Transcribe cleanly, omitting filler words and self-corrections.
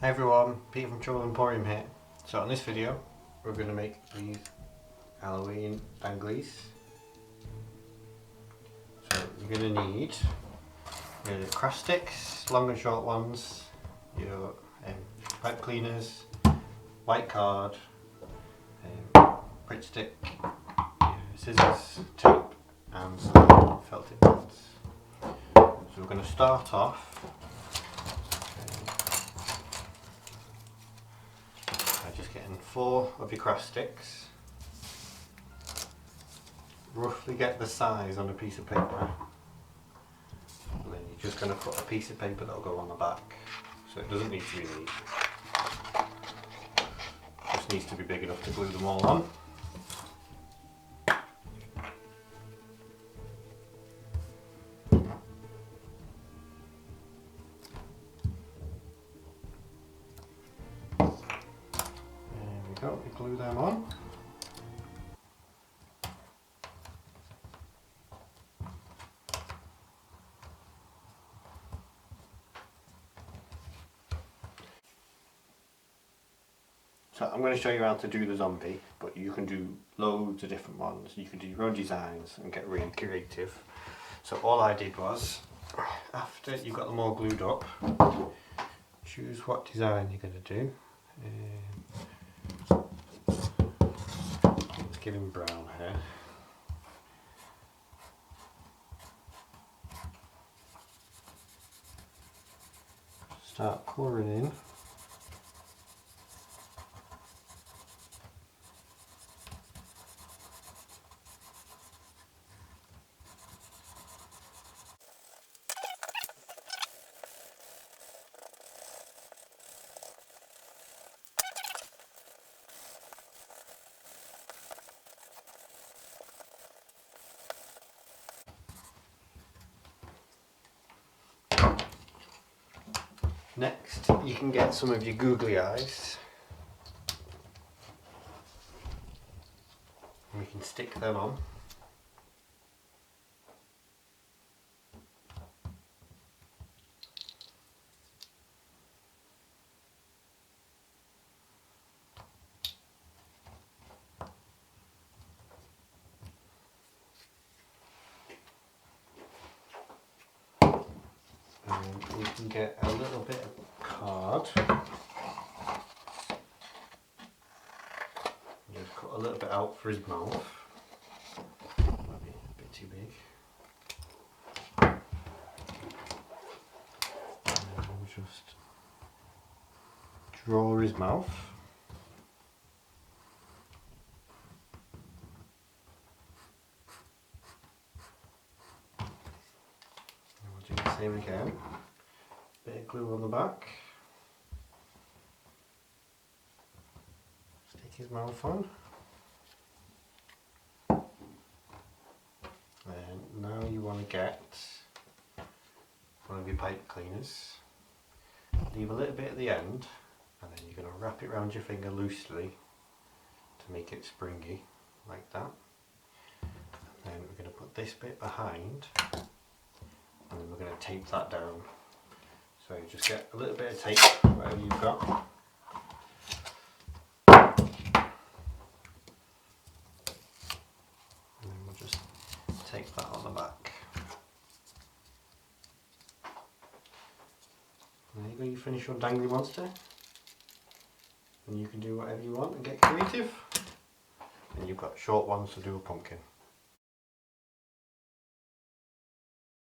Hi everyone, Peter from Troll Emporium here. So in this video we're going to make these Halloween danglies. So you're going to need your craft sticks, long and short ones, your pipe cleaners, white card, Pritt stick, scissors, tape and some felted pads. So we're going to start off just getting 4 of your craft sticks. Roughly get the size on a piece of paper, and then you're just going to put a piece of paper that will go on the back, so it doesn't need to be neat, just needs to be big enough to glue them all on. There we go, we glue them on. So I'm going to show you how to do the zombie, but you can do loads of different ones. You can do your own designs and get really creative. So all I did was, after you've got them all glued up, choose what design you're going to do. Let's give him brown hair. Start colouring in. Next, you can get some of your googly eyes. And we can stick them on. And we can get a little bit of card. Just cut a little bit out for his mouth. Might be a bit too big. And we'll just draw his mouth. And we'll do the same again. Bit of glue on the back. Stick his mouth on. And now you want to get one of your pipe cleaners. Leave a little bit at the end, and then you're going to wrap it around your finger loosely to make it springy, like that. And then we're going to put this bit behind, and then we're going to tape that down. So you just get a little bit of tape, whatever you've got. And then we'll just tape that on the back. And there you go, you finish your dangly monster. And you can do whatever you want and get creative. And you've got short ones to do a pumpkin.